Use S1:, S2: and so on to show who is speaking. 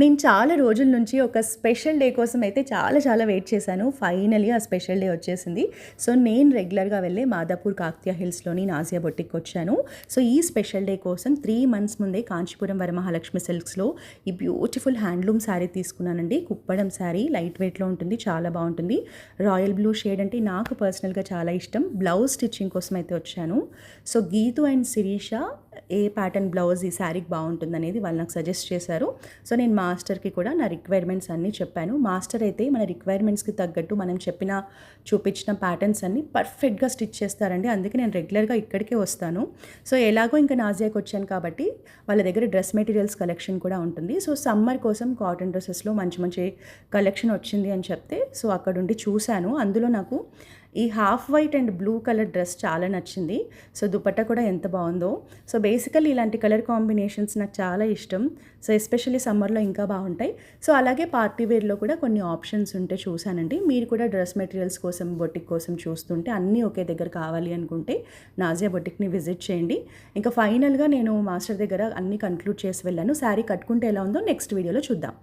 S1: నేను చాలా రోజుల నుంచి ఒక స్పెషల్ డే కోసం అయితే చాలా చాలా వెయిట్ చేశాను. ఫైనల్లీ ఆ స్పెషల్ డే వచ్చేసింది. సో నేను రెగ్యులర్గా వెళ్ళే మాదాపూర్ కాకతీయ హిల్స్లోని నాజియా బొటిక్కి వచ్చాను. సో ఈ స్పెషల్ డే కోసం 3 మంత్స్ ముందే కాంచీపురం వరమహాలక్ష్మి సిల్క్స్లో ఈ బ్యూటిఫుల్ హ్యాండ్లూమ్ శారీ తీసుకున్నానండి. కుప్పడం శారీ లైట్ వెయిట్లో ఉంటుంది, చాలా బాగుంటుంది. రాయల్ బ్లూ షేడ్ అంటే నాకు పర్సనల్గా చాలా ఇష్టం. బ్లౌజ్ స్టిచ్చింగ్ కోసం అయితే వచ్చాను. సో గీతు అండ్ శిరీష ఏ ప్యాటర్న్ బ్లౌజ్ ఈ శారీకి బాగుంటుంది అనేది వాళ్ళు నాకు సజెస్ట్ చేశారు. సో నేను మాస్టర్కి కూడా నా రిక్వైర్మెంట్స్ అన్నీ చెప్పాను. మాస్టర్ అయితే మన రిక్వైర్మెంట్స్కి తగ్గట్టు మనం చూపించిన ప్యాటర్న్స్ అన్నీ పర్ఫెక్ట్గా స్టిచ్ చేస్తారండి. అందుకే నేను రెగ్యులర్గా ఇక్కడికే వస్తాను. సో ఎలాగో ఇంకా నాజియాకి వచ్చాను కాబట్టి వాళ్ళ దగ్గర డ్రెస్ మెటీరియల్స్ కలెక్షన్ కూడా ఉంటుంది. సో సమ్మర్ కోసం కాటన్ డ్రెస్సెస్లో మంచి మంచి కలెక్షన్ వచ్చింది అని చెప్తే సో అక్కడుండి చూశాను. అందులో నాకు ఈ half white and blue colour dress చాలా నచ్చింది. సో దుపట్టా కూడా ఎంత బాగుందో. సో బేసికల్లీ ఇలాంటి కలర్ కాంబినేషన్స్ నాకు చాలా ఇష్టం. సో ఎస్పెషల్లీ సమ్మర్లో ఇంకా బాగుంటాయి. సో అలాగే పార్టీ వేర్లో కూడా కొన్ని ఆప్షన్స్ ఉంటే చూశానండి. మీరు కూడా డ్రెస్ మెటీరియల్స్ కోసం బొటిక్ కోసం చూస్తుంటే అన్నీ ఒకే దగ్గర కావాలి అనుకుంటే నాజియా బొటిక్ని విజిట్ చేయండి. ఇంకా ఫైనల్గా నేను మాస్టర్ దగ్గర అన్నీ కంక్లూడ్ చేసి వెళ్ళాను. శారీ కట్టుకుంటే ఎలా ఉందో నెక్స్ట్ వీడియోలో చూద్దాం.